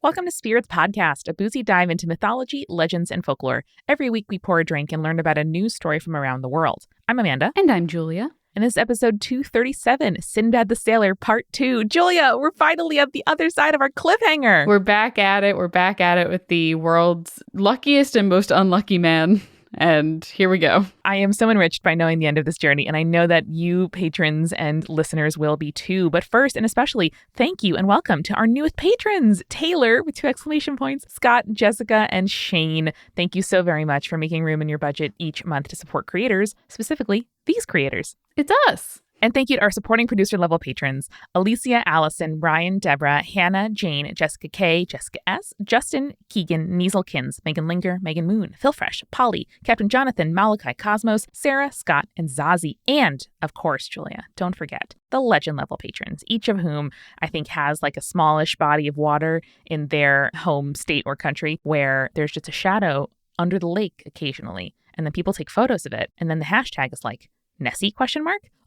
Welcome to Spirits Podcast, a boozy dive into mythology, legends, and folklore. Every week we pour a drink and learn about a news story from around the world. I'm Amanda. And I'm Julia. And this is episode 237, Sinbad the Sailor, Part 2. Julia, we're finally at the other side of our cliffhanger. We're back at it. We're back at it with the world's luckiest and most unlucky man. And here we go. I am so enriched by knowing the end of this journey, and I know that you patrons and listeners will be too. But first, and especially, thank you and welcome to our newest patrons, Taylor, with 2 exclamation points, Scott, Jessica, and Shane. Thank you so very much for making room in your budget each month to support creators, specifically these creators. It's us. And thank you to our supporting producer level patrons, Alicia, Allison, Brian, Deborah, Hannah, Jane, Jessica K, Jessica S, Justin, Keegan, Nieselkins, Megan Linger, Megan Moon, Phil Fresh, Polly, Captain Jonathan, Malachi, Cosmos, Sarah, Scott, and Zazie. And, of course, Julia, don't forget, the legend level patrons, each of whom I think has like a smallish body of water in their home state or country where there's just a shadow under the lake occasionally. And then people take photos of it. And then the hashtag is like, Nessie, ?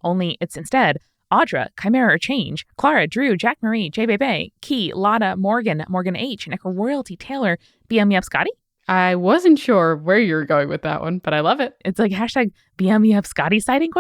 Only it's instead Audra, Chimera or Change, Clara, Drew, Jack Marie, J Bebe, Key, Lotta, Morgan, Morgan H, Necro Royalty, Taylor, BM Me Up Scotty. I wasn't sure where you were going with that one, but I love it. It's like hashtag BM Me Up Scotty sighting ?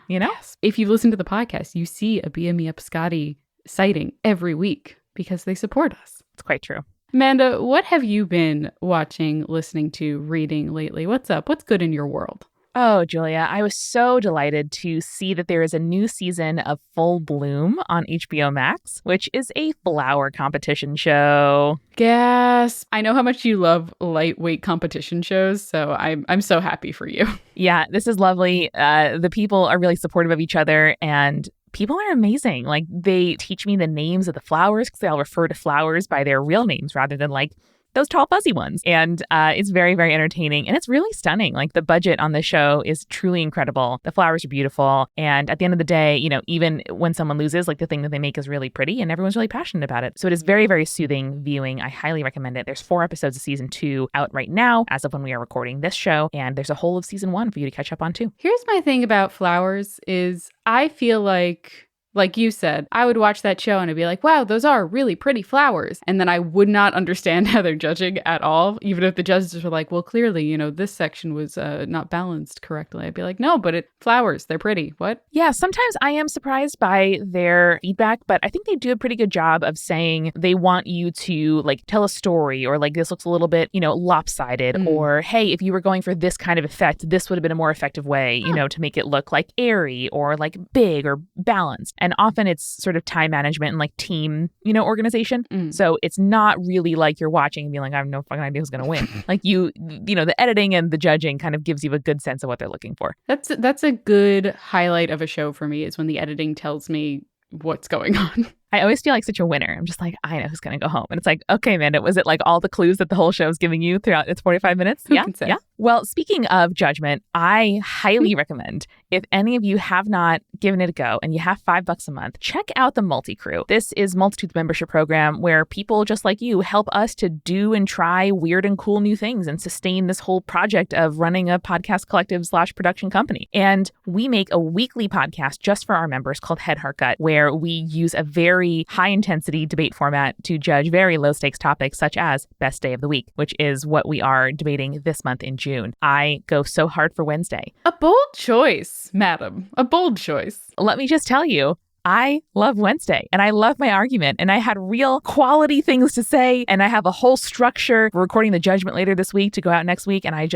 You know? Yes. If you listen to the podcast, you see a BM Me Up Scotty sighting every week because they support us. It's quite true. Amanda, what have you been watching, listening to, reading lately? What's up? What's good in your world? Oh, Julia, I was so delighted to see that there is a new season of Full Bloom on HBO Max, which is a flower competition show. Gasp. I know how much you love lightweight competition shows, so I'm so happy for you. Yeah, this is lovely. The people are really supportive of each other, and people are amazing. Like, they teach me the names of the flowers because they all refer to flowers by their real names rather than like those tall fuzzy ones. And it's very, very entertaining. And it's really stunning. Like, the budget on the show is truly incredible. The flowers are beautiful. And at the end of the day, you know, even when someone loses, like, the thing that they make is really pretty and everyone's really passionate about it. So it is very, very soothing viewing. I highly recommend it. There's 4 episodes of season 2 out right now as of when we are recording this show. And there's a whole of season 1 for you to catch up on too. Here's my thing about flowers is I feel like you said, I would watch that show and I'd be like, wow, those are really pretty flowers. And then I would not understand how they're judging at all. Even if the judges were like, well, clearly, you know, this section was not balanced correctly. I'd be like, no, but flowers, they're pretty. What? Yeah, sometimes I am surprised by their feedback, but I think they do a pretty good job of saying they want you to like tell a story, or like, this looks a little bit, you know, lopsided, or hey, if you were going for this kind of effect, this would have been a more effective way, you know, to make it look like airy or like big or balanced. And often it's sort of time management and like team, you know, organization. So it's not really like you're watching and being like, I have no fucking idea who's going to win. Like you know, the editing and the judging kind of gives you a good sense of what they're looking for. That's a good highlight of a show for me, is when the editing tells me what's going on. I always feel like such a winner. I'm just like, I know who's going to go home. And it's like, okay, Amanda, was it like all the clues that the whole show is giving you throughout its 45 minutes? Who can say? Yeah. Well, speaking of judgment, I highly recommend, if any of you have not given it a go and you have $5 a month, check out the Multi-Crew. This is Multitude's membership program where people just like you help us to do and try weird and cool new things and sustain this whole project of running a podcast collective / production company. And we make a weekly podcast just for our members called Head Heart Gut, where we use a very high-intensity debate format to judge very low-stakes topics such as Best Day of the Week, which is what we are debating this month in June. I go so hard for Wednesday. A bold choice, madam. A bold choice. Let me just tell you, I love Wednesday and I love my argument, and I had real quality things to say, and I have a whole structure. We're recording the judgment later this week to go out next week, and I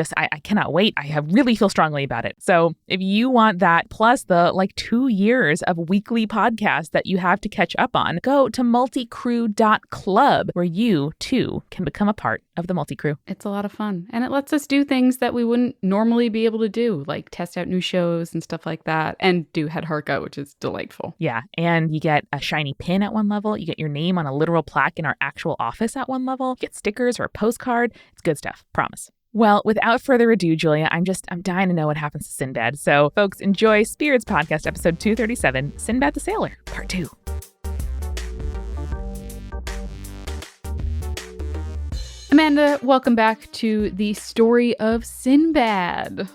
cannot wait. I really feel strongly about it. So if you want that plus the like 2 years of weekly podcasts that you have to catch up on, go to multicrew.club where you too can become a part of the Multi-Crew. It's a lot of fun, and it lets us do things that we wouldn't normally be able to do, like test out new shows and stuff like that, and do Head Heart Gut, which is delightful. Yeah, and you get a shiny pin at one level. You get your name on a literal plaque in our actual office at one level. You get stickers or a postcard. It's good stuff, promise. Well, without further ado, Julia, I'm dying to know what happens to Sinbad. So, folks, enjoy Spirits Podcast, episode 237, Sinbad the Sailor, part 2. Amanda, welcome back to the story of Sinbad.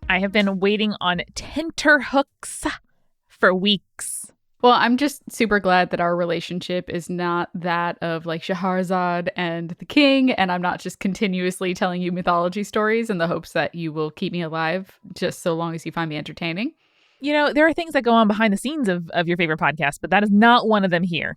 I have been waiting on tenterhooks for weeks. Well, I'm just super glad that our relationship is not that of like Shahrazad and the king, and I'm not just continuously telling you mythology stories in the hopes that you will keep me alive just so long as you find me entertaining. You know, there are things that go on behind the scenes of your favorite podcast, but that is not one of them here.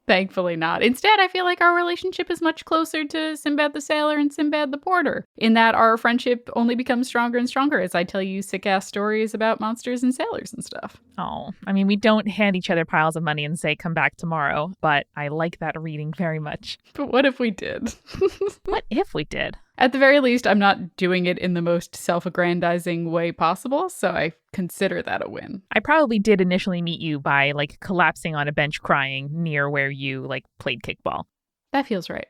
Thankfully not. Instead, I feel like our relationship is much closer to Sinbad the Sailor and Sinbad the Porter, in that our friendship only becomes stronger and stronger as I tell you sick-ass stories about monsters and sailors and stuff. Oh, I mean, we don't hand each other piles of money and say, come back tomorrow, but I like that reading very much. But what if we did? What if we did? At the very least, I'm not doing it in the most self-aggrandizing way possible, so I consider that a win. I probably did initially meet you by, like, collapsing on a bench crying near where you, like, played kickball. That feels right.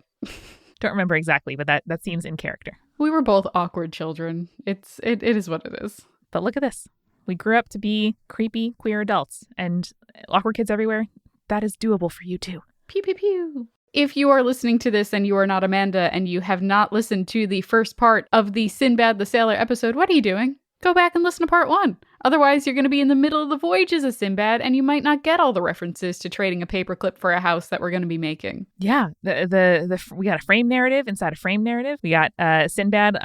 Don't remember exactly, but that seems in character. We were both awkward children. It is what it is. But look at this. We grew up to be creepy, queer adults, and awkward kids everywhere. That is doable for you, too. Pew, pew, pew. If you are listening to this and you are not Amanda and you have not listened to the first part of the Sinbad the Sailor episode, what are you doing? Go back and listen to part 1. Otherwise, you're going to be in the middle of the voyages of Sinbad and you might not get all the references to trading a paperclip for a house that we're going to be making. Yeah, we got a frame narrative inside a frame narrative. We got Sinbad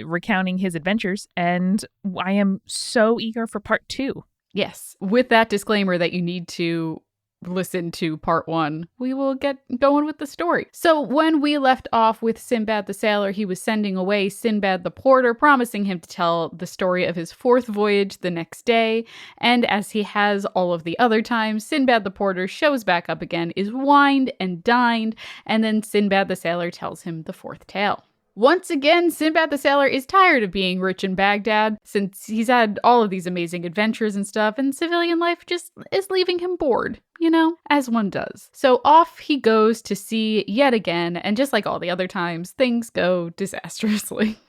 recounting his adventures, and I am so eager for part 2. Yes, with that disclaimer that you need to listen to part 1, we will get going with the story. So when we left off with Sinbad the Sailor, he was sending away Sinbad the Porter, promising him to tell the story of his 4th voyage the next day. And as he has all of the other times, Sinbad the Porter shows back up again, is wined and dined, and then Sinbad the Sailor tells him the 4th tale. Once again, Sinbad the Sailor is tired of being rich in Baghdad, since he's had all of these amazing adventures and stuff, and civilian life just is leaving him bored, you know, as one does. So off he goes to sea yet again, and just like all the other times, things go disastrously.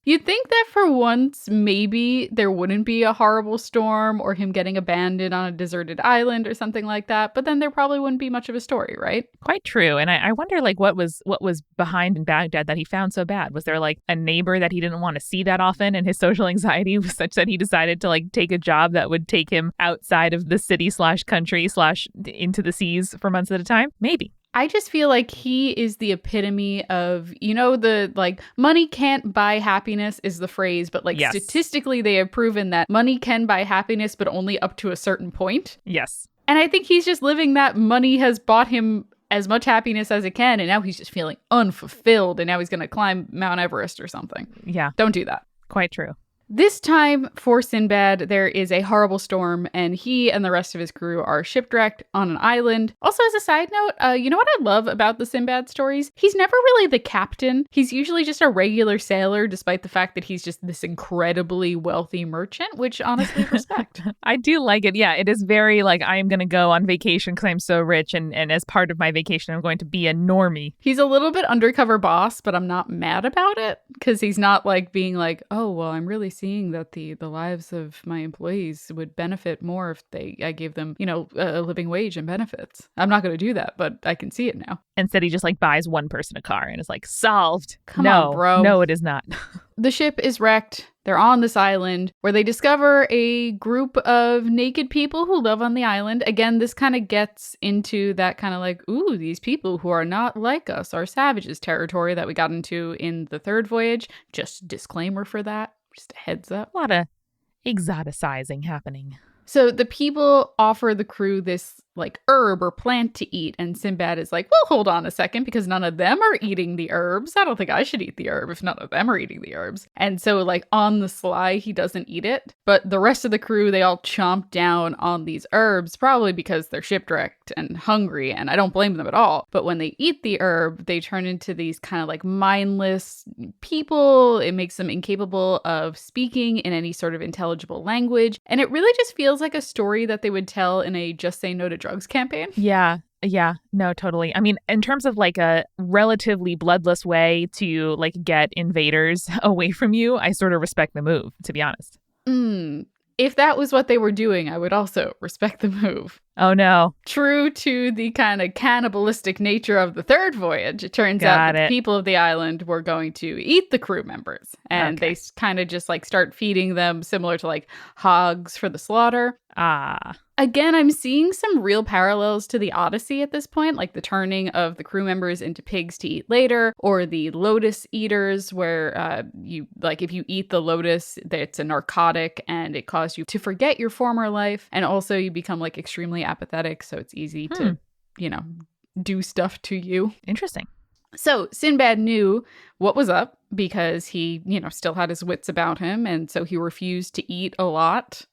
You'd think that for once, maybe there wouldn't be a horrible storm or him getting abandoned on a deserted island or something like that, but then there probably wouldn't be much of a story, right? Quite true. And I wonder, like, what was behind in Baghdad that he found so bad? Was there, like, a neighbor that he didn't want to see that often, and his social anxiety was such that he decided to, like, take a job that would take him outside of the city/country/ into the seas for months at a time? Maybe. I just feel like he is the epitome of, you know, the like money can't buy happiness is the phrase, but like statistically they have proven that money can buy happiness, but only up to a certain point. Yes. And I think he's just living that money has bought him as much happiness as it can. And now he's just feeling unfulfilled. And now he's going to climb Mount Everest or something. Yeah. Don't do that. Quite true. This time for Sinbad, there is a horrible storm, and he and the rest of his crew are shipwrecked on an island. Also, as a side note, you know what I love about the Sinbad stories? He's never really the captain. He's usually just a regular sailor, despite the fact that he's just this incredibly wealthy merchant, which honestly respect. I do like it. Yeah, it is very like, I am going to go on vacation because I'm so rich, and as part of my vacation, I'm going to be a normie. He's a little bit undercover boss, but I'm not mad about it, because he's not like being like, oh, well, I'm really seeing that the lives of my employees would benefit more if I gave them, you know, a living wage and benefits. I'm not going to do that, but I can see it now. Instead, he just like buys one person a car and is like, solved. Come on, bro. No, it is not. The ship is wrecked. They're on this island where they discover a group of naked people who live on the island. Again, this kind of gets into that kind of like, ooh, these people who are not like us are savages territory that we got into in the 3rd voyage. Just disclaimer for that. Just a heads up. A lot of exoticizing happening. So the people offer the crew this like herb or plant to eat, and Sinbad is like, well, hold on a second, because none of them are eating the herbs. I don't think I should eat the herb if none of them are eating the herbs. And so like on the sly, he doesn't eat it. But the rest of the crew, they all chomp down on these herbs, probably because they're shipwrecked and hungry, and I don't blame them at all. But when they eat the herb, they turn into these kind of like mindless people. It makes them incapable of speaking in any sort of intelligible language. And it really just feels like a story that they would tell in a Just Say No to Drugs campaign. Yeah, no, totally. I mean, in terms of like a relatively bloodless way to like get invaders away from you, I sort of respect the move, to be honest. If that was what they were doing, I would also respect the move. Oh, no. True to the kind of cannibalistic nature of the 3rd voyage, it turns out that the people of the island were going to eat the crew members. And they kind of just like start feeding them similar to like hogs for the slaughter. Again, I'm seeing some real parallels to the Odyssey at this point, like the turning of the crew members into pigs to eat later, or the lotus eaters, where if you eat the lotus, it's a narcotic and it causes you to forget your former life. And also you become like extremely apathetic. So it's easy to, do stuff to you. Interesting. So Sinbad knew what was up because he, still had his wits about him. And so he refused to eat a lot,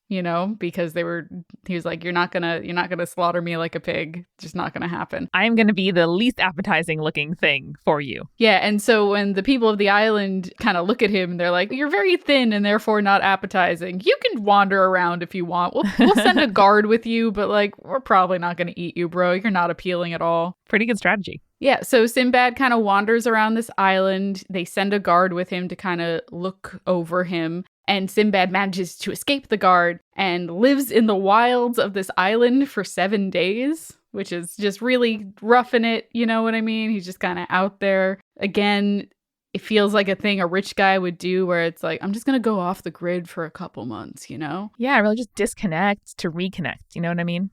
because he was like, you're not gonna slaughter me like a pig. It's just not gonna happen. I'm gonna be the least appetizing looking thing for you. Yeah. And so when the people of the island kind of look at him, they're like, you're very thin and therefore not appetizing. You can wander around if you want. We'll send a guard with you, but like, we're probably not gonna eat you, bro. You're not appealing at all. Pretty good strategy. Yeah, so Sinbad kind of wanders around this island. They send a guard with him to kind of look over him. And Sinbad manages to escape the guard and lives in the wilds of this island for 7 days, which is just really roughing it. You know what I mean? He's just kind of out there. Again, it feels like a thing a rich guy would do where it's like, I'm just going to go off the grid for a couple months, Yeah, really just disconnect to reconnect. You know what I mean?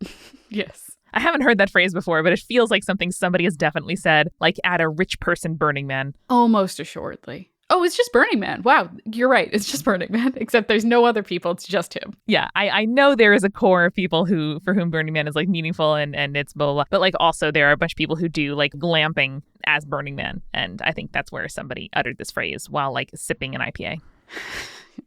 Yes. I haven't heard that phrase before, but it feels like something somebody has definitely said, like at a rich person Burning Man. Almost assuredly. Oh, it's just Burning Man. Wow, you're right. It's just Burning Man, except there's no other people. It's just him. Yeah, I know there is a core of people for whom Burning Man is like meaningful and it's blah, blah, blah. But like also there are a bunch of people who do like glamping as Burning Man. And I think that's where somebody uttered this phrase while like sipping an IPA.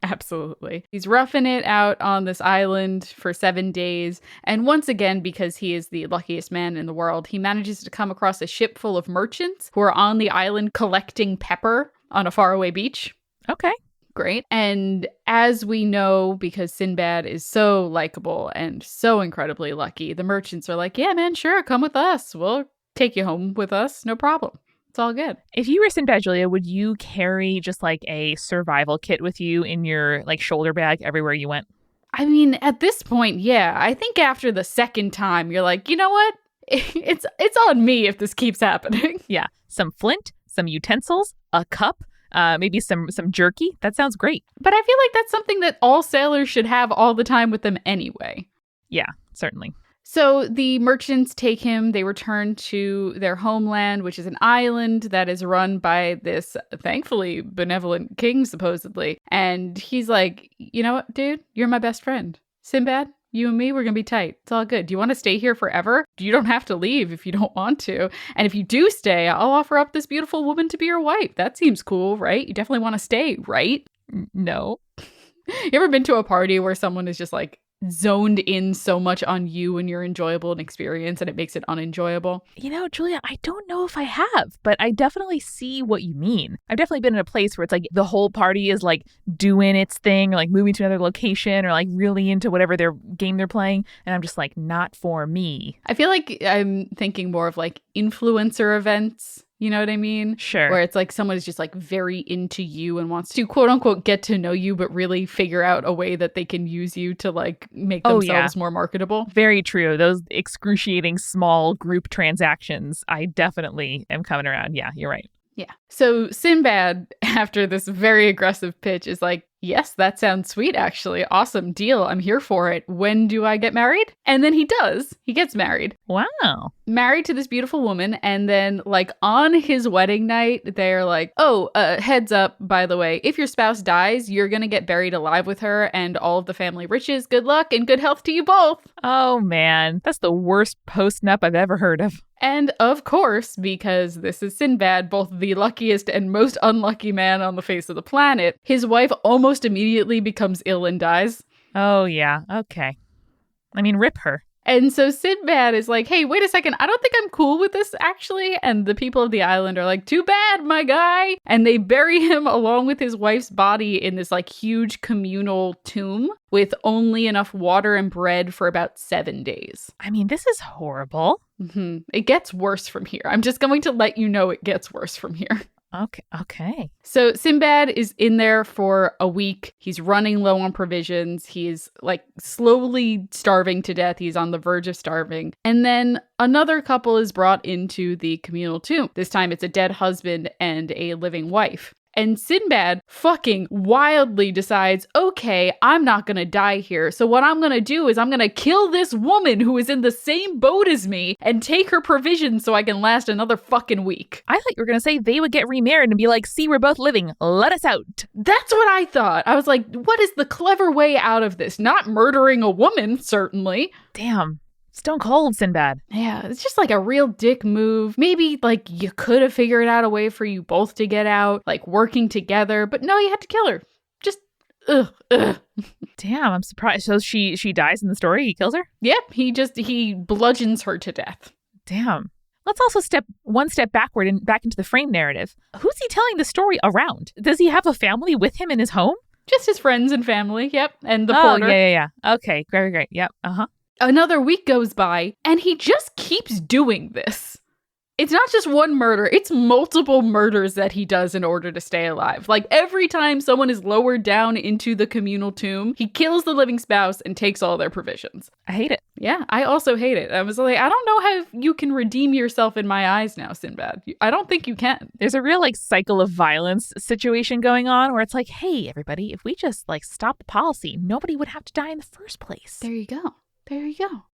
Absolutely. He's roughing it out on this island for 7 days. And once again, because he is the luckiest man in the world, he manages to come across a ship full of merchants who are on the island collecting pepper on a faraway beach. Okay. Great. And as we know, because Sinbad is so likable and so incredibly lucky, the merchants are like, yeah, man, sure, come with us. We'll take you home with us. No problem. It's all good. If you were Sinbad, Julia, would you carry just like a survival kit with you in your like shoulder bag everywhere you went? I mean, at this point, yeah. I think after the second time, you're like, you know what? It's on me if this keeps happening. Yeah. Some flint, some utensils, a cup, maybe some jerky. That sounds great. But I feel like that's something that all sailors should have all the time with them anyway. Yeah, certainly. So the merchants take him, they return to their homeland, which is an island that is run by this thankfully benevolent king, supposedly. And he's like, you know what, dude, you're my best friend. Sinbad, you and me, we're going to be tight. It's all good. Do you want to stay here forever? You don't have to leave if you don't want to. And if you do stay, I'll offer up this beautiful woman to be your wife. That seems cool, right? You definitely want to stay, right? No. You ever been to a party where someone is just like, zoned in so much on you and your enjoyable experience and it makes it unenjoyable? Julia, I don't know if I have, but I definitely see what you mean. I've definitely been in a place where it's like the whole party is like doing its thing or like moving to another location or like really into whatever their game they're playing. And I'm just like, not for me. I feel like I'm thinking more of like influencer events. You know what I mean? Sure. Where it's like someone is just like very into you and wants to quote unquote get to know you, but really figure out a way that they can use you to like make themselves more marketable. Very true. Those excruciating small group transactions, I definitely am coming around. Yeah, you're right. Yeah. So Sinbad, after this very aggressive pitch, is like, yes, that sounds sweet, actually. Awesome deal. I'm here for it. When do I get married? And then he does. He gets married. Wow. Married to this beautiful woman. And then, like, on his wedding night, they're like, oh, heads up, by the way, if your spouse dies, you're going to get buried alive with her and all of the family riches. Good luck and good health to you both. Oh, man. That's the worst post-nup I've ever heard of. And of course, because this is Sinbad, both the luckiest and most unlucky man on the face of the planet, his wife almost immediately becomes ill and dies. Oh, yeah. Okay. I mean, rip her. And so Sinbad is like, hey, wait a second. I don't think I'm cool with this, actually. And the people of the island are like, too bad, my guy. And they bury him along with his wife's body in this like huge communal tomb with only enough water and bread for about 7 days. I mean, this is horrible. Mm-hmm. It gets worse from here. I'm just going to let you know it gets worse from here. Okay. So Sinbad is in there for a week. He's running low on provisions. He's like slowly starving to death. He's on the verge of starving. And then another couple is brought into the communal tomb. This time it's a dead husband and a living wife. And Sinbad fucking wildly decides, okay, I'm not gonna die here. So what I'm gonna do is I'm gonna kill this woman who is in the same boat as me and take her provisions so I can last another fucking week. I thought you were going to say they would get remarried and be like, see, we're both living. Let us out. That's what I thought. I was like, what is the clever way out of this? Not murdering a woman, certainly. Damn. Stone cold, Sinbad. Yeah, it's just like a real dick move. Maybe like you could have figured out a way for you both to get out, like working together, but no, you had to kill her. Just, ugh. Damn, I'm surprised. So she dies in the story? He kills her? Yep, he bludgeons her to death. Damn. Let's also step one step backward and back into the frame narrative. Who's he telling the story around? Does he have a family with him in his home? Just his friends and family, yep, and the porter. Yeah. Okay, great. Yep, uh-huh. Another week goes by, and he just keeps doing this. It's not just one murder, it's multiple murders that he does in order to stay alive. Like, every time someone is lowered down into the communal tomb, he kills the living spouse and takes all their provisions. I hate it. Yeah, I also hate it. I was like, I don't know how you can redeem yourself in my eyes now, Sinbad. I don't think you can. There's a real, like, cycle of violence situation going on where it's like, hey, everybody, if we just, like, stop the policy, nobody would have to die in the first place. There you go.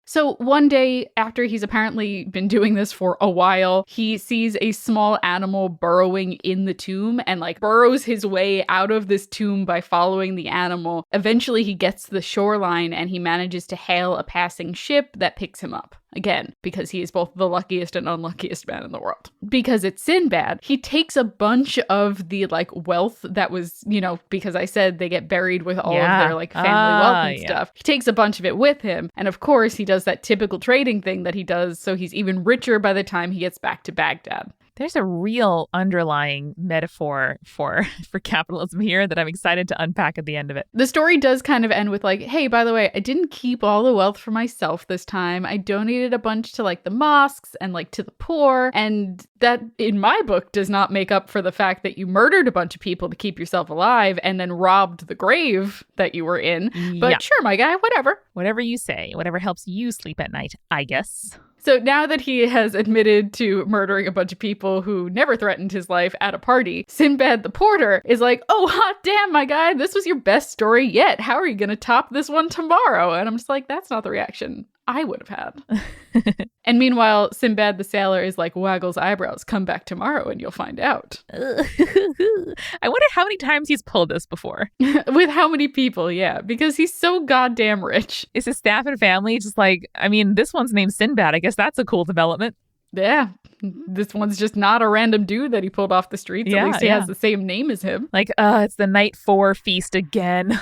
So one day, after he's apparently been doing this for a while, he sees a small animal burrowing in the tomb and like burrows his way out of this tomb by following the animal. Eventually, he gets to the shoreline and he manages to hail a passing ship that picks him up. Again, because he is both the luckiest and unluckiest man in the world. Because it's Sinbad, he takes a bunch of the like wealth that was, because I said they get buried with all of their like family wealth and stuff. He takes a bunch of it with him. And of course, he does that typical trading thing that he does. So he's even richer by the time he gets back to Baghdad. There's a real underlying metaphor for capitalism here that I'm excited to unpack at the end of it. The story does kind of end with like, hey, by the way, I didn't keep all the wealth for myself this time. I donated a bunch to like the mosques and like to the poor. And that in my book does not make up for the fact that you murdered a bunch of people to keep yourself alive and then robbed the grave that you were in. But sure, my guy, whatever. Whatever you say, whatever helps you sleep at night, I guess. So now that he has admitted to murdering a bunch of people who never threatened his life at a party, Sinbad the porter is like, oh, hot damn, my guy, this was your best story yet. How are you going to top this one tomorrow? And I'm just like, that's not the reaction I would have had. And meanwhile, Sinbad the Sailor is like, waggles eyebrows, come back tomorrow and you'll find out. I wonder how many times he's pulled this before. With how many people, yeah, because he's so goddamn rich. Is his staff and family just like, I mean, this one's named Sinbad. I guess that's a cool development. Yeah, this one's just not a random dude that he pulled off the streets. At least he has the same name as him. Like, it's the night 4 feast again.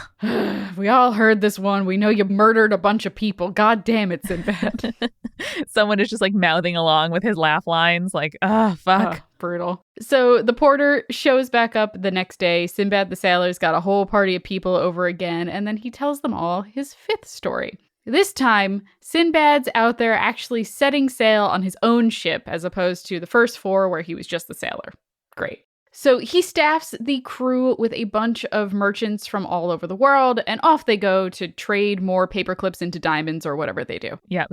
We all heard this one. We know you murdered a bunch of people. God damn it, Sinbad. Someone is just like mouthing along with his laugh lines like, fuck. Brutal. So the porter shows back up the next day. Sinbad the Sailor's got a whole party of people over again, and then he tells them all his 5th story. This time, Sinbad's out there actually setting sail on his own ship as opposed to the first 4 where he was just the sailor. Great. So he staffs the crew with a bunch of merchants from all over the world, and off they go to trade more paper clips into diamonds or whatever they do. Yep.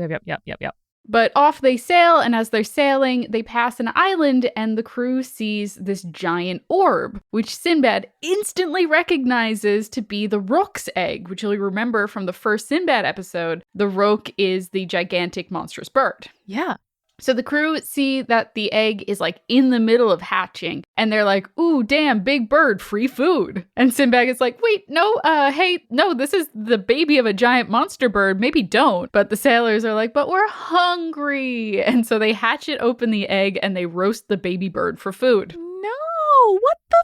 But off they sail, and as they're sailing, they pass an island, and the crew sees this giant orb, which Sinbad instantly recognizes to be the rook's egg, which you'll remember from the first Sinbad episode. The rook is the gigantic monstrous bird. Yeah. So the crew see that the egg is like in the middle of hatching, and they're like, ooh, damn, big bird, free food. And Sinbad is like, wait, no, hey, no, this is the baby of a giant monster bird. Maybe don't. But the sailors are like, but we're hungry. And so they hatch it open the egg and they roast the baby bird for food. No, what the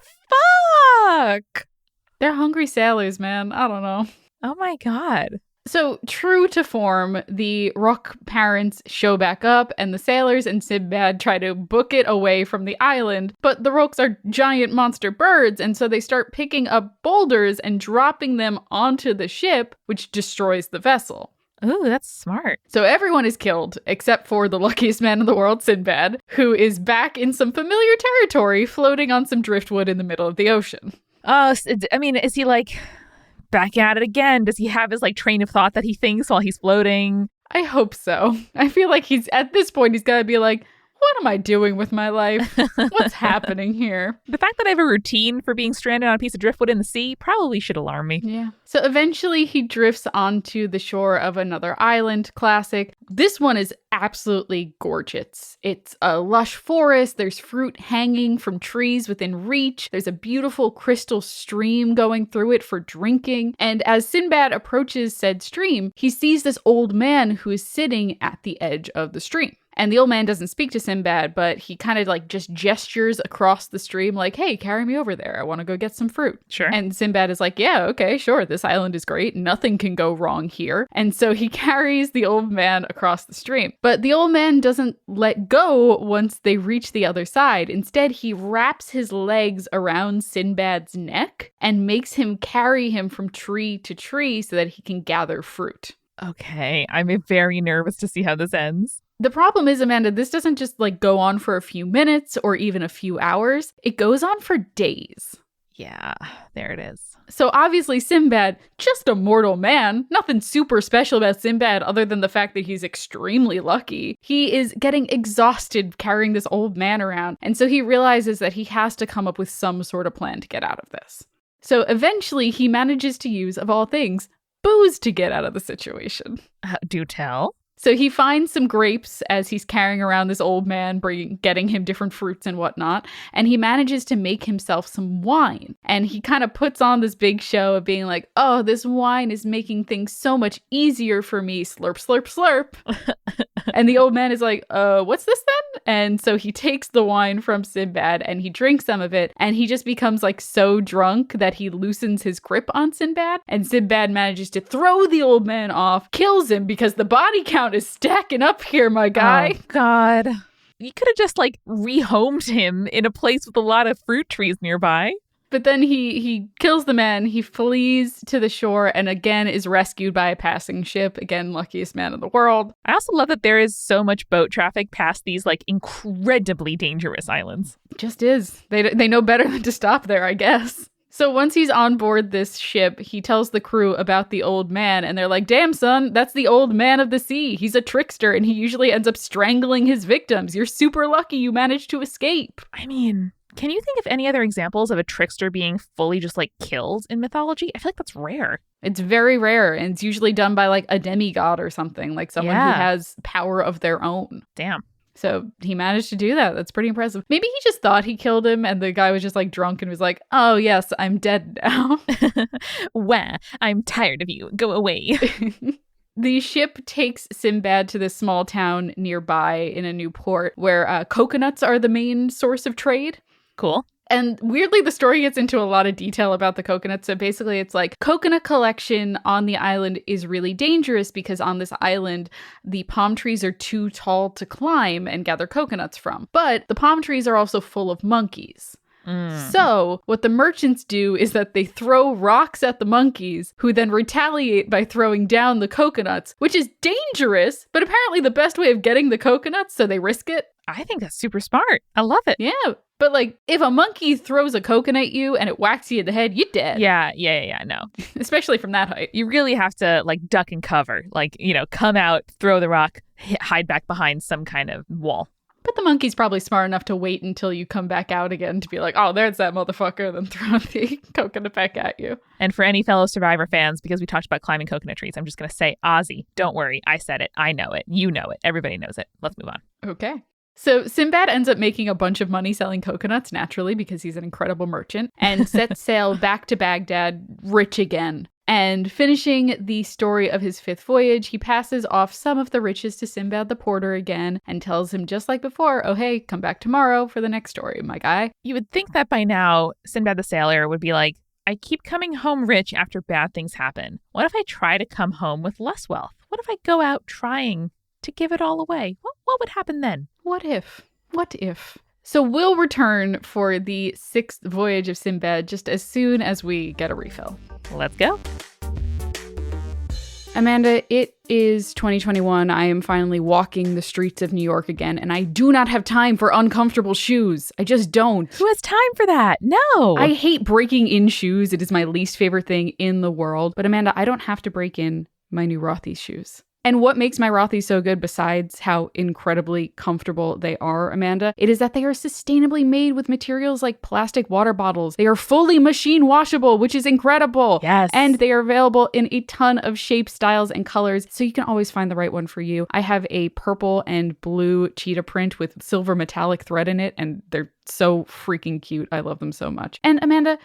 fuck? They're hungry sailors, man. I don't know. Oh my God. So, true to form, the rook parents show back up, and the sailors and Sinbad try to book it away from the island, but the rooks are giant monster birds, and so they start picking up boulders and dropping them onto the ship, which destroys the vessel. Ooh, that's smart. So everyone is killed, except for the luckiest man in the world, Sinbad, who is back in some familiar territory, floating on some driftwood in the middle of the ocean. I mean, is he like back at it again? Does he have his like train of thought that he thinks while he's floating? I hope so. I feel like at this point, he's got to be like, what am I doing with my life? What's happening here? The fact that I have a routine for being stranded on a piece of driftwood in the sea probably should alarm me. Yeah. So eventually he drifts onto the shore of another island. Classic. This one is absolutely gorgeous. It's a lush forest. There's fruit hanging from trees within reach. There's a beautiful crystal stream going through it for drinking. And as Sinbad approaches said stream, he sees this old man who is sitting at the edge of the stream. And the old man doesn't speak to Sinbad, but he kind of like just gestures across the stream like, hey, carry me over there. I want to go get some fruit. Sure. And Sinbad is like, yeah, okay, sure. This island is great. Nothing can go wrong here. And so he carries the old man across the stream. But the old man doesn't let go once they reach the other side. Instead, he wraps his legs around Sinbad's neck and makes him carry him from tree to tree so that he can gather fruit. Okay, I'm very nervous to see how this ends. The problem is, Amanda, this doesn't just like go on for a few minutes or even a few hours. It goes on for days. Yeah, there it is. So obviously Sinbad, just a mortal man, nothing super special about Sinbad other than the fact that he's extremely lucky. He is getting exhausted carrying this old man around. And so he realizes that he has to come up with some sort of plan to get out of this. So eventually he manages to use, of all things, booze to get out of the situation. Do tell. So he finds some grapes as he's carrying around this old man, getting him different fruits and whatnot. And he manages to make himself some wine. And he kind of puts on this big show of being like, oh, this wine is making things so much easier for me. Slurp, slurp, slurp. And the old man is like, what's this then? And so he takes the wine from Sinbad and he drinks some of it. And he just becomes like so drunk that he loosens his grip on Sinbad. And Sinbad manages to throw the old man off, kills him because the body count is stacking up here, my guy. Oh, God. You could have just like rehomed him in a place with a lot of fruit trees nearby. But then he kills the man, he flees to the shore, and again is rescued by a passing ship. Again, luckiest man in the world. I also love that there is so much boat traffic past these like incredibly dangerous islands. Just is. They know better than to stop there, I guess. So once he's on board this ship, he tells the crew about the old man, and they're like, damn, son, that's the old man of the sea. He's a trickster, and he usually ends up strangling his victims. You're super lucky you managed to escape. I mean, can you think of any other examples of a trickster being fully just like killed in mythology? I feel like that's rare. It's very rare, and it's usually done by like a demigod or something, like someone who has power of their own. Damn. So he managed to do that. That's pretty impressive. Maybe he just thought he killed him and the guy was just like drunk and was like, oh yes, I'm dead now. Wah, I'm tired of you. Go away. The ship takes Sinbad to this small town nearby in a new port where coconuts are the main source of trade. Cool. And weirdly, the story gets into a lot of detail about the coconuts. So basically, it's like coconut collection on the island is really dangerous because on this island, the palm trees are too tall to climb and gather coconuts from. But the palm trees are also full of monkeys. So what the merchants do is that they throw rocks at the monkeys, who then retaliate by throwing down the coconuts, which is dangerous, but apparently the best way of getting the coconuts, so they risk it. I think that's super smart. I love it. Yeah. But like, if a monkey throws a coconut at you and it whacks you in the head, you're dead. Yeah, no. Especially from that height. You really have to like duck and cover. Like, you know, come out, throw the rock, hide back behind some kind of wall. But the monkey's probably smart enough to wait until you come back out again to be like, oh, there's that motherfucker, then throw the coconut back at you. And for any fellow Survivor fans, because we talked about climbing coconut trees, I'm just going to say, Ozzy, don't worry. I said it. I know it. You know it. Everybody knows it. Let's move on. Okay. So Sinbad ends up making a bunch of money selling coconuts, naturally, because he's an incredible merchant, and sets sail back to Baghdad, rich again. And finishing the story of his fifth voyage, he passes off some of the riches to Sinbad the porter again and tells him just like before, oh, hey, come back tomorrow for the next story, my guy. You would think that by now, Sinbad the Sailor would be like, I keep coming home rich after bad things happen. What if I try to come home with less wealth? What if I go out trying to give it all away? What would happen then? What if? What if? So we'll return for the sixth voyage of Sinbad just as soon as we get a refill. Let's go. Amanda, it is 2021. I am finally walking the streets of New York again, and I do not have time for uncomfortable shoes. I just don't. Who has time for that? No. I hate breaking in shoes. It is my least favorite thing in the world. But Amanda, I don't have to break in my new Rothy shoes. And what makes my Rothy so good, besides how incredibly comfortable they are, Amanda, it is that they are sustainably made with materials like plastic water bottles. They are fully machine washable, which is incredible. Yes. And they are available in a ton of shapes, styles, and colors, so you can always find the right one for you. I have a purple and blue cheetah print with silver metallic thread in it, and they're so freaking cute. I love them so much. And Amanda,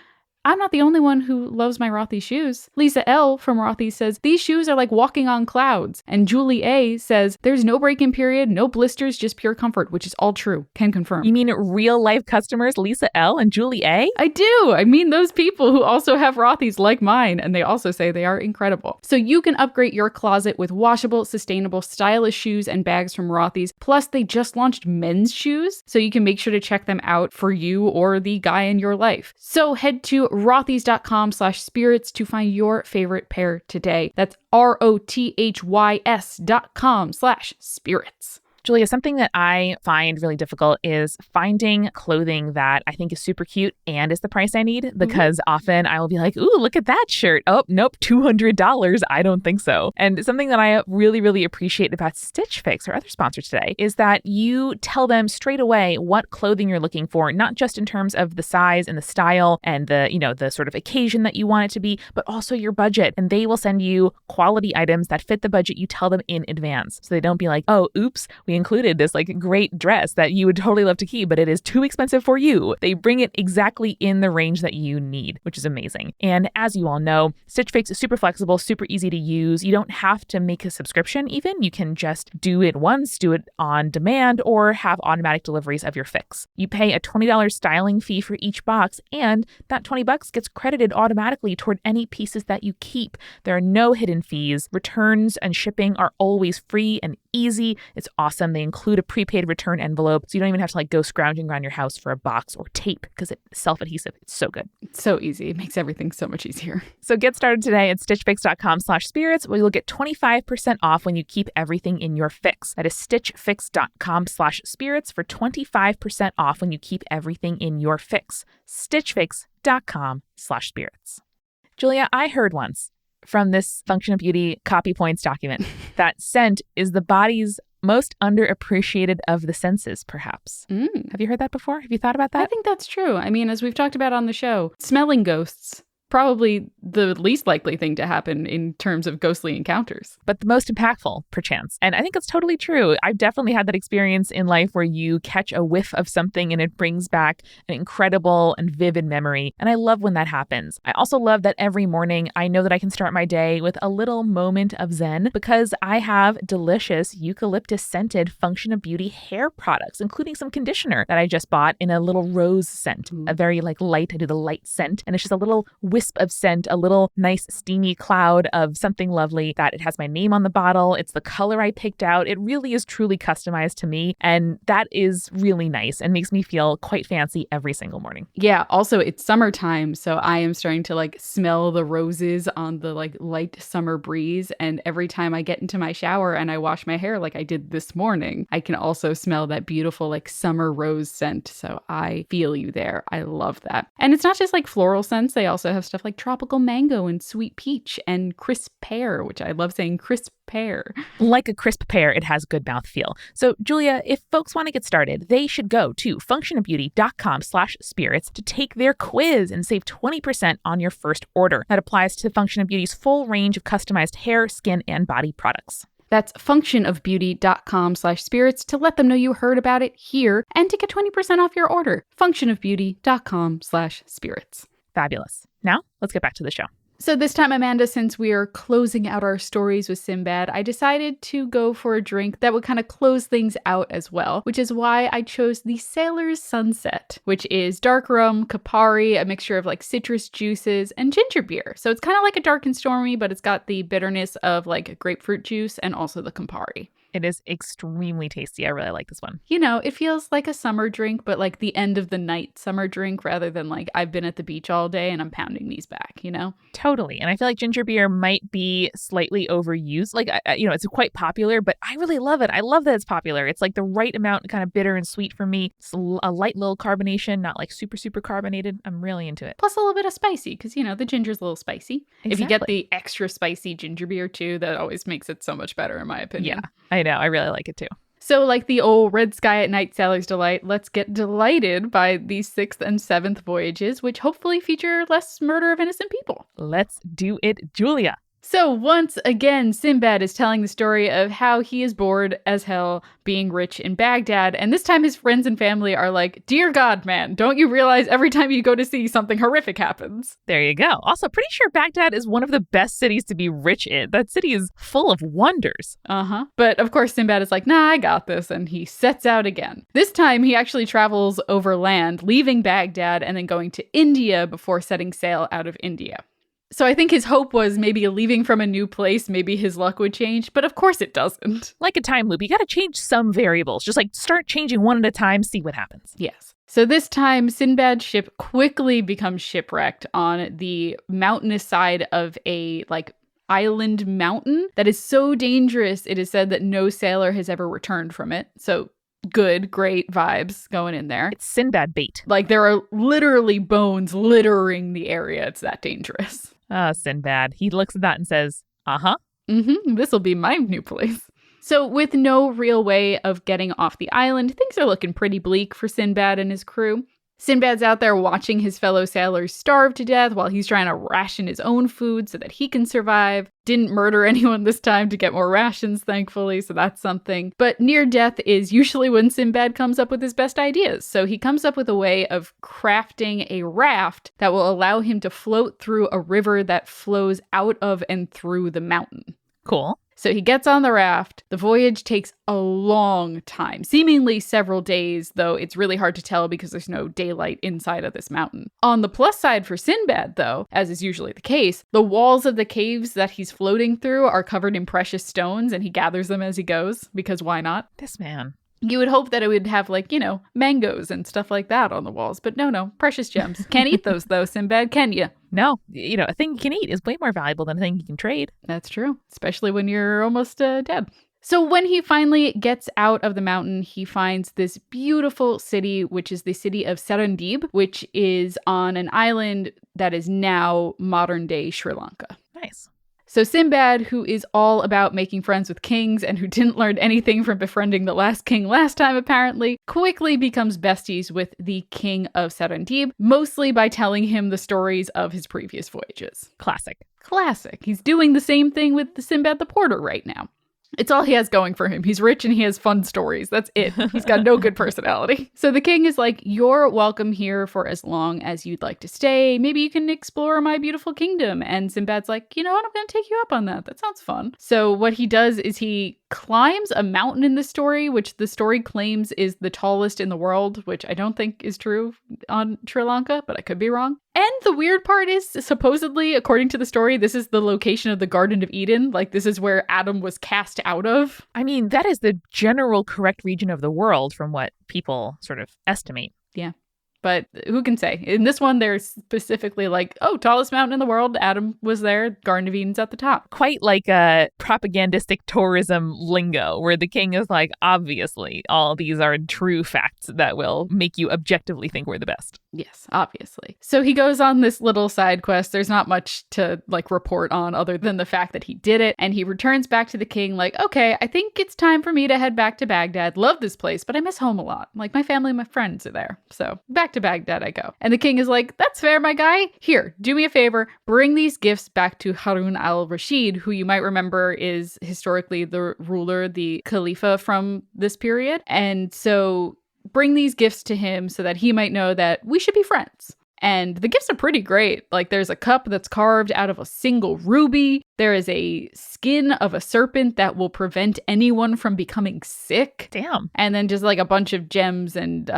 I'm not the only one who loves my Rothy shoes. Lisa L. from Rothy says, these shoes are like walking on clouds. And Julie A. says, there's no break-in period, no blisters, just pure comfort, which is all true. Can confirm. You mean real life customers, Lisa L. and Julie A? I do. I mean those people who also have Rothys like mine, and they also say they are incredible. So you can upgrade your closet with washable, sustainable, stylish shoes and bags from Rothy's. Plus, they just launched men's shoes, so you can make sure to check them out for you or the guy in your life. So head to rothys.com/spirits to find your favorite pair today. That's rothys.com/spirits. Julia, something that I find really difficult is finding clothing that I think is super cute and is the price I need, because often I will be like, ooh, look at that shirt. Oh, nope, $200. I don't think so. And something that I really, really appreciate about Stitch Fix, our other sponsor today, is that you tell them straight away what clothing you're looking for, not just in terms of the size and the style and the sort of occasion that you want it to be, but also your budget. And they will send you quality items that fit the budget you tell them in advance. So they don't be like, oh, oops, we included this like great dress that you would totally love to keep, but it is too expensive for you. They bring it exactly in the range that you need, which is amazing. And as you all know, Stitch Fix is super flexible, super easy to use. You don't have to make a subscription even. You can just do it once, do it on demand, or have automatic deliveries of your fix. You pay a $20 styling fee for each box, and that $20 gets credited automatically toward any pieces that you keep. There are no hidden fees. Returns and shipping are always free and easy. It's awesome. They include a prepaid return envelope, so you don't even have to go scrounging around your house for a box or tape because it's self-adhesive. It's so good. It's so easy. It makes everything so much easier. So get started today at stitchfix.com/spirits, where you'll get 25% off when you keep everything in your fix. That is stitchfix.com/spirits for 25% off when you keep everything in your fix. stitchfix.com/spirits. Julia, I heard once from this Function of Beauty copy points document that scent is the body's most underappreciated of the senses, perhaps. Have you heard that before? Have you thought about that? I think that's true. I mean, as we've talked about on the show, smelling ghosts, probably the least likely thing to happen in terms of ghostly encounters. But the most impactful, perchance. And I think it's totally true. I've definitely had that experience in life where you catch a whiff of something and it brings back an incredible and vivid memory. And I love when that happens. I also love that every morning I know that I can start my day with a little moment of zen because I have delicious eucalyptus scented Function of Beauty hair products, including some conditioner that I just bought in a little rose scent, a very light, I do the light scent. And it's just a little wisp of scent, a little nice steamy cloud of something lovely that it has my name on the bottle. It's the color I picked out. It really is truly customized to me. And that is really nice and makes me feel quite fancy every single morning. Yeah. Also, it's summertime. So I am starting to smell the roses on the light summer breeze. And every time I get into my shower and I wash my hair like I did this morning, I can also smell that beautiful summer rose scent. So I feel you there. I love that. And it's not just floral scents. They also have stuff like tropical mango and sweet peach and crisp pear, which I love saying crisp pear. Like a crisp pear, it has good mouthfeel. So Julia, if folks want to get started, they should go to functionofbeauty.com/spirits to take their quiz and save 20% on your first order. That applies to Function of Beauty's full range of customized hair, skin, and body products. That's functionofbeauty.com/spirits to let them know you heard about it here and to get 20% off your order. functionofbeauty.com/spirits. Fabulous. Now, let's get back to the show. So this time, Amanda, since we are closing out our stories with Sinbad, I decided to go for a drink that would kind of close things out as well, which is why I chose the Sailor's Sunset, which is dark rum, Campari, a mixture of citrus juices, and ginger beer. So it's kind of like a dark and stormy, but it's got the bitterness of grapefruit juice and also the Campari. It is extremely tasty. I really like this one. You know, it feels like a summer drink, but like the end of the night summer drink rather than like I've been at the beach all day and I'm pounding these back, you know? Totally. And I feel like ginger beer might be slightly overused. Like, it's quite popular, but I really love it. I love that it's popular. It's like the right amount, kind of bitter and sweet for me. It's a light little carbonation, not like super, super carbonated. I'm really into it. Plus a little bit of spicy because, you know, the ginger's a little spicy. Exactly. If you get the extra spicy ginger beer too, that always makes it so much better in my opinion. Yeah, I know. I really like it too. So like the old Red Sky at Night Sailor's Delight, let's get delighted by these 6th and 7th voyages, which hopefully feature less murder of innocent people. Let's do it, Julia. So once again, Sinbad is telling the story of how he is bored as hell being rich in Baghdad. And this time his friends and family are like, dear God, man, don't you realize every time you go to sea, something horrific happens? There you go. Also, pretty sure Baghdad is one of the best cities to be rich in. That city is full of wonders. But of course, Sinbad is like, nah, I got this. And he sets out again. This time he actually travels over land, leaving Baghdad and then going to India before setting sail out of India. So I think his hope was maybe leaving from a new place, maybe his luck would change, but of course it doesn't. Like a time loop, you got to change some variables. Just like start changing one at a time, see what happens. Yes. So this time, Sinbad's ship quickly becomes shipwrecked on the mountainous side of a island mountain that is so dangerous, it is said that no sailor has ever returned from it. So good, great vibes going in there. It's Sinbad bait. Like there are literally bones littering the area. It's that dangerous. Sinbad. He looks at that and says, This'll be my new place. So with no real way of getting off the island, things are looking pretty bleak for Sinbad and his crew. Sinbad's out there watching his fellow sailors starve to death while he's trying to ration his own food so that he can survive. Didn't murder anyone this time to get more rations, thankfully, so that's something. But near death is usually when Sinbad comes up with his best ideas. So he comes up with a way of crafting a raft that will allow him to float through a river that flows out of and through the mountain. Cool. So he gets on the raft. The voyage takes a long time, seemingly several days, though it's really hard to tell because there's no daylight inside of this mountain. On the plus side for Sinbad, though, as is usually the case, the walls of the caves that he's floating through are covered in precious stones, and he gathers them as he goes, because why not? This man. You would hope that it would have, mangoes and stuff like that on the walls, but no, precious gems. Can't eat those, though, Sinbad, can you? No, a thing you can eat is way more valuable than a thing you can trade. That's true, especially when you're almost dead. So when he finally gets out of the mountain, he finds this beautiful city, which is the city of Serendib, which is on an island that is now modern-day Sri Lanka. Nice. So Sinbad, who is all about making friends with kings and who didn't learn anything from befriending the last king last time, apparently, quickly becomes besties with the king of Serendib, mostly by telling him the stories of his previous voyages. Classic. He's doing the same thing with the Sinbad the Porter right now. It's all he has going for him. He's rich and he has fun stories. That's it. He's got no good personality. So the king is like, you're welcome here for as long as you'd like to stay. Maybe you can explore my beautiful kingdom. And Sinbad's like, you know what? I'm going to take you up on that. That sounds fun. So what he does is he climbs a mountain in the story, which the story claims is the tallest in the world, which I don't think is true on Sri Lanka, but I could be wrong. And the weird part is, supposedly, according to the story, this is the location of the Garden of Eden. Like, this is where Adam was cast out of. I mean, that is the general correct region of the world from what people sort of estimate. Yeah. But who can say? In this one, they're specifically like, oh, tallest mountain in the world. Adam was there. Garden of Eden's at the top. Quite like a propagandistic tourism lingo where the king is like, obviously, all these are true facts that will make you objectively think we're the best. Yes, obviously. So he goes on this little side quest. There's not much to report on other than the fact that he did it. And he returns back to the king like, okay, I think it's time for me to head back to Baghdad. Love this place, but I miss home a lot. Like my family, my friends are there. So back to Baghdad I go. And the king is like, that's fair, my guy. Here, do me a favor. Bring these gifts back to Harun al-Rashid, who you might remember is historically the ruler, the Khalifa from this period. And so bring these gifts to him so that he might know that we should be friends. And the gifts are pretty great. Like there's a cup that's carved out of a single ruby. There is a skin of a serpent that will prevent anyone from becoming sick. Damn. And then just a bunch of gems and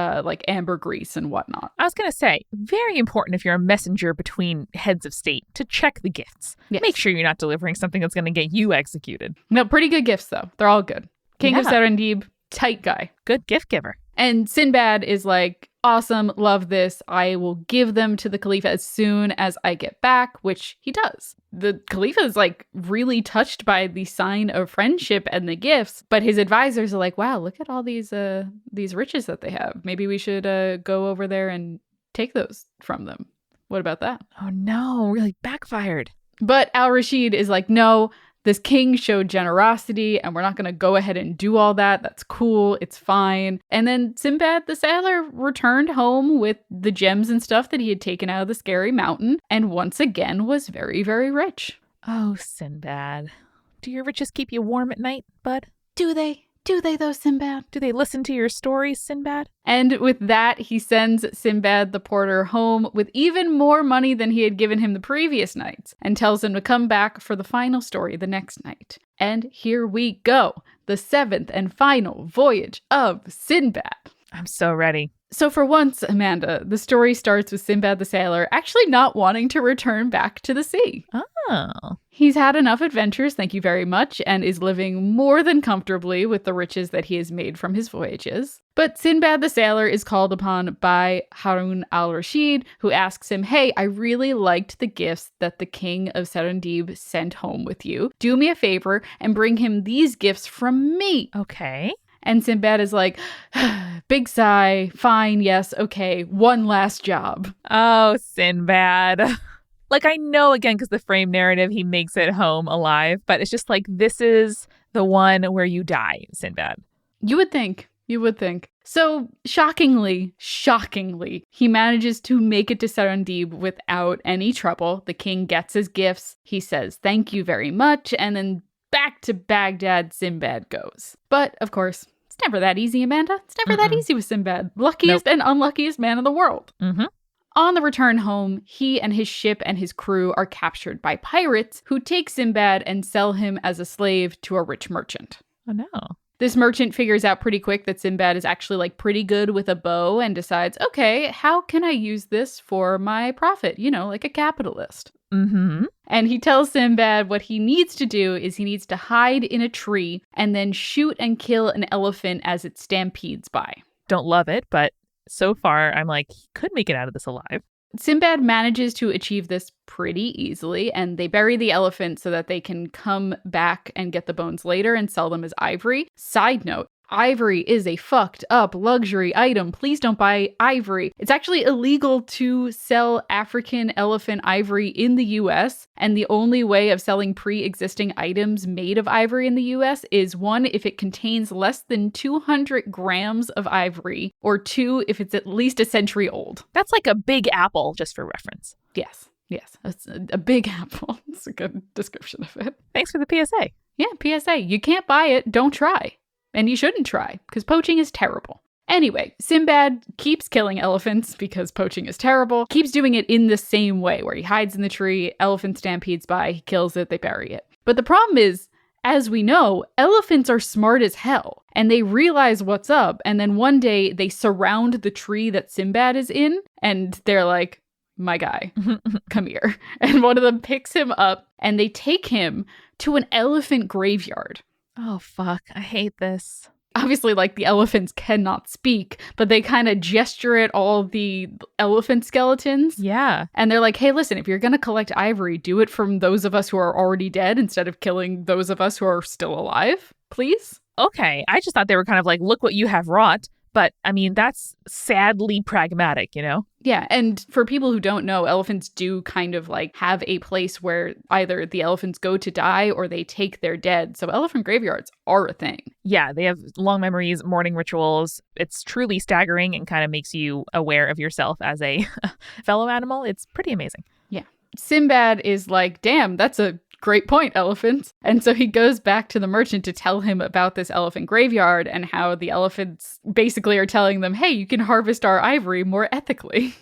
ambergris and whatnot. I was going to say, very important if you're a messenger between heads of state to check the gifts. Yes. Make sure you're not delivering something that's going to get you executed. No, pretty good gifts though. They're all good. King of Serendib, tight guy. Good gift giver. And Sinbad is like, awesome, love this. I will give them to the Khalifa as soon as I get back, which he does. The Khalifa is like really touched by the sign of friendship and the gifts, but his advisors are like, wow, look at all these riches that they have. Maybe we should go over there and take those from them. What about that? Oh no, really backfired. But Al-Rashid is like, no, this king showed generosity and we're not going to go ahead and do all that. That's cool. It's fine. And then Sinbad the Sailor returned home with the gems and stuff that he had taken out of the scary mountain and once again was very, very rich. Oh, Sinbad. Do your riches keep you warm at night, bud? Do they? Do they though, Sinbad? Do they listen to your stories, Sinbad? And with that, he sends Sinbad the porter home with even more money than he had given him the previous nights and tells him to come back for the final story the next night. And here we go, the 7th and final voyage of Sinbad. I'm so ready. So for once, Amanda, the story starts with Sinbad the Sailor actually not wanting to return back to the sea. Oh. He's had enough adventures, thank you very much, and is living more than comfortably with the riches that he has made from his voyages. But Sinbad the Sailor is called upon by Harun al-Rashid, who asks him, hey, I really liked the gifts that the king of Serendib sent home with you. Do me a favor and bring him these gifts from me. Okay. And Sinbad is like, big sigh, fine, yes, okay, one last job. Oh, Sinbad. Like, I know, again, because the frame narrative, he makes it home alive, but it's just like, this is the one where you die, Sinbad. You would think. You would think. So, shockingly, he manages to make it to Serendib without any trouble. The king gets his gifts. He says, thank you very much. And then back to Baghdad, Sinbad goes. But, of course, it's never that easy, Amanda. It's never that easy with Sinbad. Luckiest and unluckiest man in the world. Mm-hmm. On the return home, he and his ship and his crew are captured by pirates who take Sinbad and sell him as a slave to a rich merchant. Oh, no. This merchant figures out pretty quick that Sinbad is actually like pretty good with a bow and decides, okay, how can I use this for my profit? You know, like a capitalist. Mm-hmm. And he tells Sinbad what he needs to do is he needs to hide in a tree and then shoot and kill an elephant as it stampedes by. Don't love it, but so far I'm like, he could make it out of this alive. Sinbad manages to achieve this pretty easily, and they bury the elephant so that they can come back and get the bones later and sell them as ivory. Side note, ivory is a fucked up luxury item. Please don't buy ivory. It's actually illegal to sell African elephant ivory in the US, and the only way of selling pre-existing items made of ivory in the US is 1, if it contains less than 200 grams of ivory, or 2, if it's at least a century old. That's like a big apple, just for reference. Yes, that's a big apple. That's a good description of it. Thanks for the PSA. Yeah, PSA. You can't buy it, don't try. And you shouldn't try, because poaching is terrible. Anyway, Sinbad keeps killing elephants because poaching is terrible, keeps doing it in the same way, where he hides in the tree, elephant stampedes by, he kills it, they bury it. But the problem is, as we know, elephants are smart as hell, and they realize what's up, and then one day they surround the tree that Sinbad is in, and they're like, my guy, come here. And one of them picks him up, and they take him to an elephant graveyard. Oh, fuck. I hate this. Obviously, like, the elephants cannot speak, but they kind of gesture at all the elephant skeletons. Yeah. And they're like, hey, listen, if you're going to collect ivory, do it from those of us who are already dead instead of killing those of us who are still alive, please. Okay. I just thought they were kind of like, look what you have wrought. But, I mean, that's sadly pragmatic, you know? Yeah, and for people who don't know, elephants do kind of like have a place where either the elephants go to die or they take their dead. So elephant graveyards are a thing. Yeah, they have long memories, mourning rituals. It's truly staggering and kind of makes you aware of yourself as a fellow animal. It's pretty amazing. Yeah. Sinbad is like, damn, that's a great point, elephants. And so he goes back to the merchant to tell him about this elephant graveyard and how the elephants basically are telling them, hey, you can harvest our ivory more ethically.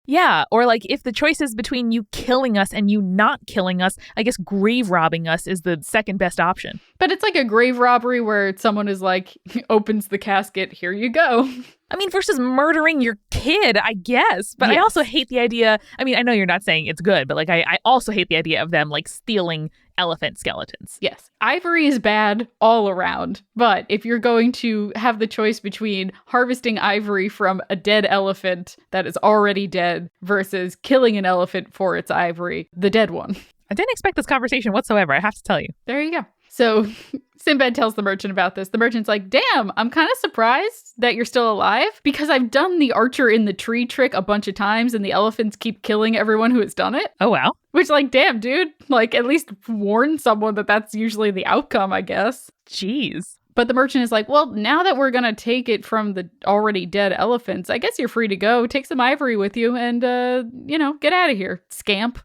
Yeah, or like if the choice is between you killing us and you not killing us, I guess grave robbing us is the second best option. But it's like a grave robbery where someone is like, opens the casket, here you go. I mean, versus murdering your kid, I guess. But I also hate the idea. I mean, I know you're not saying it's good, but like I also hate the idea of them like stealing elephant skeletons. Yes. Ivory is bad all around. But if you're going to have the choice between harvesting ivory from a dead elephant that is already dead versus killing an elephant for its ivory, the dead one. I didn't expect this conversation whatsoever, I have to tell you. There you go. So Sinbad tells the merchant about this. The merchant's like, damn, I'm kind of surprised that you're still alive because I've done the archer in the tree trick a bunch of times and the elephants keep killing everyone who has done it. Oh, wow. Which, like, damn, dude, like, at least warn someone that that's usually the outcome, I guess. Jeez. But the merchant is like, well, now that we're going to take it from the already dead elephants, I guess you're free to go. Take some ivory with you and, get out of here, scamp.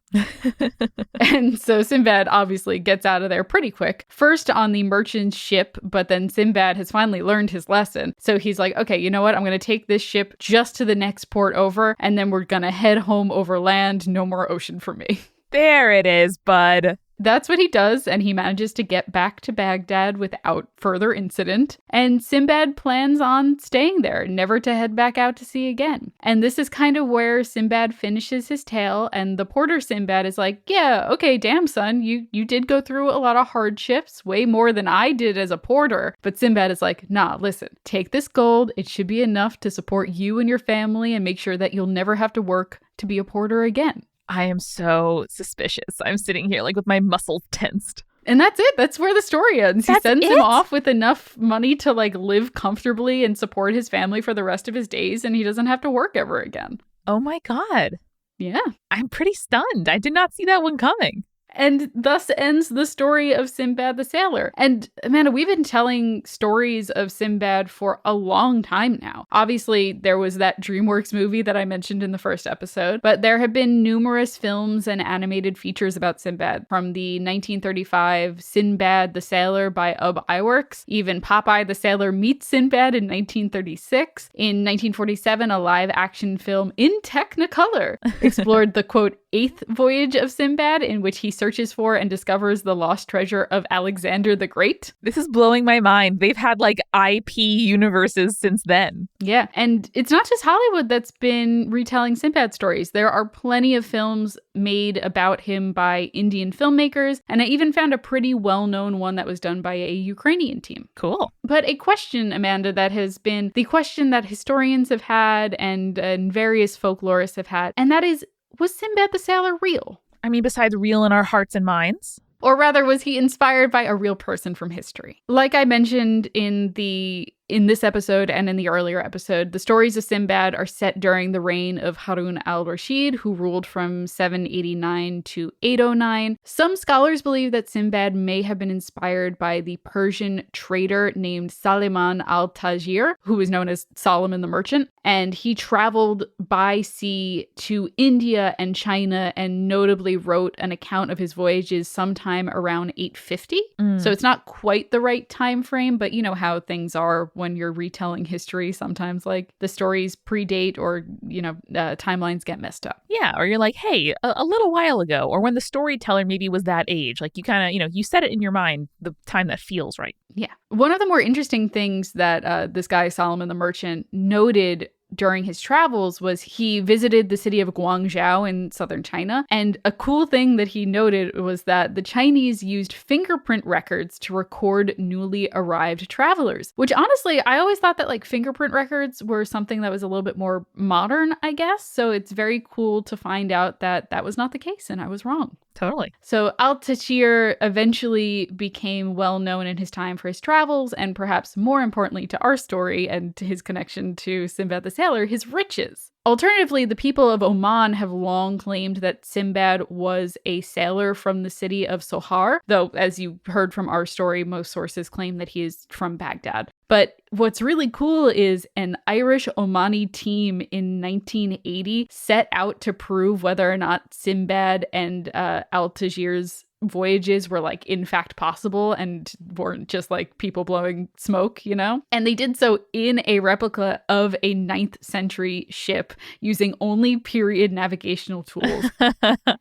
And so Sinbad obviously gets out of there pretty quick. First on the merchant's ship, but then Sinbad has finally learned his lesson. So he's like, okay, you know what? I'm going to take this ship just to the next port over, and then we're going to head home over land. No more ocean for me. There it is, bud. That's what he does, and he manages to get back to Baghdad without further incident. And Sinbad plans on staying there, never to head back out to sea again. And this is kind of where Sinbad finishes his tale, and the porter Sinbad is like, yeah, okay, damn son, you did go through a lot of hardships, way more than I did as a porter. But Sinbad is like, nah, listen, take this gold, it should be enough to support you and your family and make sure that you'll never have to work to be a porter again. I am so suspicious. I'm sitting here like with my muscles tensed. And that's it. That's where the story ends. He sends him off with enough money to like live comfortably and support his family for the rest of his days, and he doesn't have to work ever again. Oh my God. Yeah. I'm pretty stunned. I did not see that one coming. And thus ends the story of Sinbad the Sailor. And Amanda, we've been telling stories of Sinbad for a long time now. Obviously, there was that DreamWorks movie that I mentioned in the first episode, but there have been numerous films and animated features about Sinbad, from the 1935 Sinbad the Sailor by Ub Iwerks, even Popeye the Sailor Meets Sinbad in 1936. In 1947, a live-action film in Technicolor explored the, quote, 8th voyage of Sinbad, in which he searches for and discovers the lost treasure of Alexander the Great. This is blowing my mind. They've had like IP universes since then. Yeah, and it's not just Hollywood that's been retelling Sinbad stories. There are plenty of films made about him by Indian filmmakers, and I even found a pretty well-known one that was done by a Ukrainian team. Cool. But a question, Amanda, that has been the question that historians have had and various folklorists have had, and that is, was Sinbad the Sailor real? I mean, besides real in our hearts and minds? Or rather, was he inspired by a real person from history? Like I mentioned in this episode and in the earlier episode, the stories of Sinbad are set during the reign of Harun al-Rashid, who ruled from 789 to 809. Some scholars believe that Sinbad may have been inspired by the Persian trader named Suleiman al-Tajir, who was known as Solomon the Merchant, and he traveled by sea to India and China and notably wrote an account of his voyages sometime around 850. So it's not quite the right time frame, but you know how things are when you're retelling history. Sometimes like the stories predate or, timelines get messed up. Yeah. Or you're like, hey, a little while ago, or when the storyteller maybe was that age, like you kind of, you set it in your mind the time that feels right. Yeah. One of the more interesting things that this guy, Solomon the Merchant, noted during his travels was he visited the city of Guangzhou in southern China. And a cool thing that he noted was that the Chinese used fingerprint records to record newly arrived travelers, which honestly, I always thought that like fingerprint records were something that was a little bit more modern, I guess. So it's very cool to find out that that was not the case and I was wrong. Totally. So Al-Tashir eventually became well known in his time for his travels and perhaps more importantly to our story and to his connection to Sinbad the Sailor, his riches. Alternatively, the people of Oman have long claimed that Sinbad was a sailor from the city of Sohar, though as you heard from our story, most sources claim that he is from Baghdad. But what's really cool is an Irish Omani team in 1980 set out to prove whether or not Sinbad and Al-Tajir's voyages were like in fact possible and weren't just like people blowing smoke, and they did so in a replica of a 9th century ship using only period navigational tools.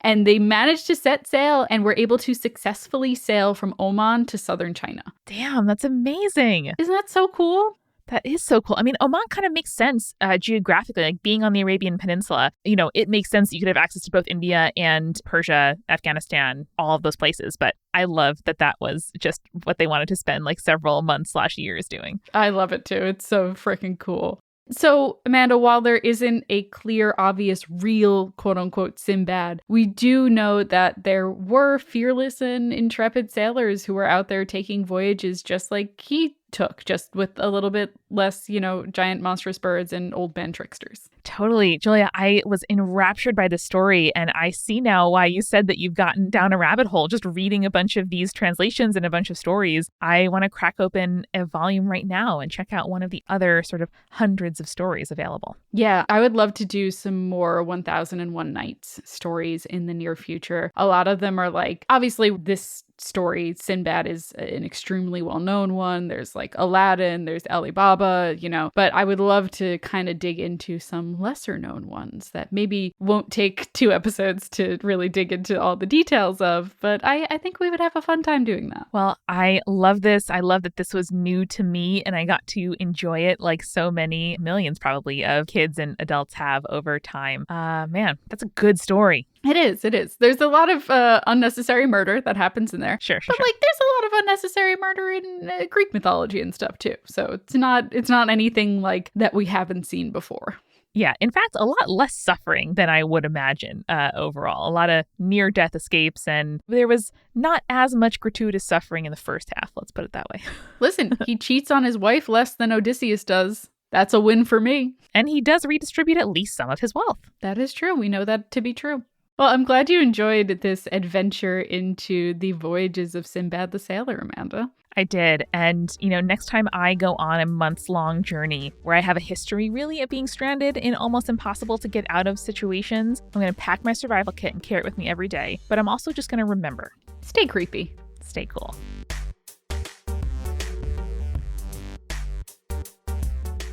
And they managed to set sail and were able to successfully sail from Oman to southern China. Damn, that's amazing. Isn't that so cool? That is so cool. I mean, Oman kind of makes sense geographically, like being on the Arabian Peninsula. It makes sense that you could have access to both India and Persia, Afghanistan, all of those places. But I love that was just what they wanted to spend like several months/years doing. I love it too. It's so freaking cool. So, Amanda, while there isn't a clear, obvious, real, quote-unquote, Sinbad, we do know that there were fearless and intrepid sailors who were out there taking voyages just like he took, just with a little bit less, giant monstrous birds and old man tricksters. Totally. Julia, I was enraptured by this story, and I see now why you said that you've gotten down a rabbit hole just reading a bunch of these translations and a bunch of stories. I want to crack open a volume right now and check out one of the other sort of hundreds of stories available. Yeah, I would love to do some more 1001 Nights stories in the near future. A lot of them are like, obviously this story, Sinbad, is an extremely well-known one. There's like Aladdin, there's Alibaba, but I would love to kind of dig into some lesser known ones that maybe won't take 2 episodes to really dig into all the details of, but I think we would have a fun time doing that. Well, I love this. I love that this was new to me and I got to enjoy it like so many millions probably of kids and adults have over time. Man, that's a good story. It is. There's a lot of unnecessary murder that happens in there. Sure. But like, there's a lot of unnecessary murder in Greek mythology and stuff too. So it's not anything like that we haven't seen before. Yeah, in fact, a lot less suffering than I would imagine overall. A lot of near-death escapes, and there was not as much gratuitous suffering in the first half. Let's put it that way. Listen, he cheats on his wife less than Odysseus does. That's a win for me. And he does redistribute at least some of his wealth. That is true. We know that to be true. Well, I'm glad you enjoyed this adventure into the voyages of Sinbad the Sailor, Amanda. I did. And, next time I go on a months-long journey where I have a history really of being stranded in almost impossible to get out of situations, I'm going to pack my survival kit and carry it with me every day. But I'm also just going to remember. Stay creepy. Stay cool.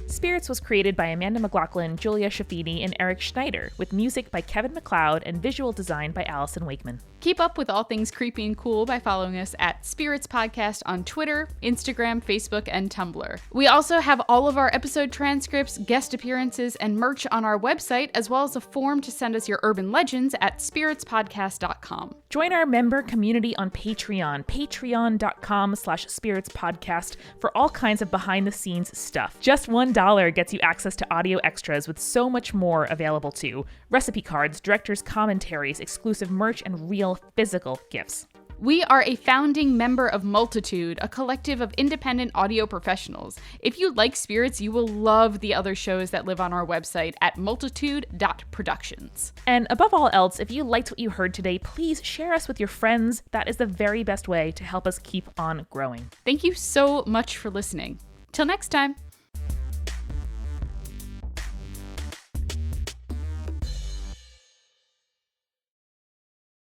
Spirits was created by Amanda McLaughlin, Julia Shafini, and Eric Schneider, with music by Kevin MacLeod and visual design by Allison Wakeman. Keep up with all things creepy and cool by following us at Spirits Podcast on Twitter, Instagram, Facebook, and Tumblr. We also have all of our episode transcripts, guest appearances, and merch on our website, as well as a form to send us your urban legends at spiritspodcast.com. Join our member community on Patreon, patreon.com/spiritspodcast for all kinds of behind-the-scenes stuff. Just $1 gets you access to audio extras with so much more available too. Recipe cards, director's commentaries, exclusive merch, and real physical gifts. We are a founding member of Multitude, a collective of independent audio professionals. If you like Spirits, you will love the other shows that live on our website at multitude.productions. And above all else, if you liked what you heard today, please share us with your friends. That is the very best way to help us keep on growing. Thank you so much for listening. Till next time.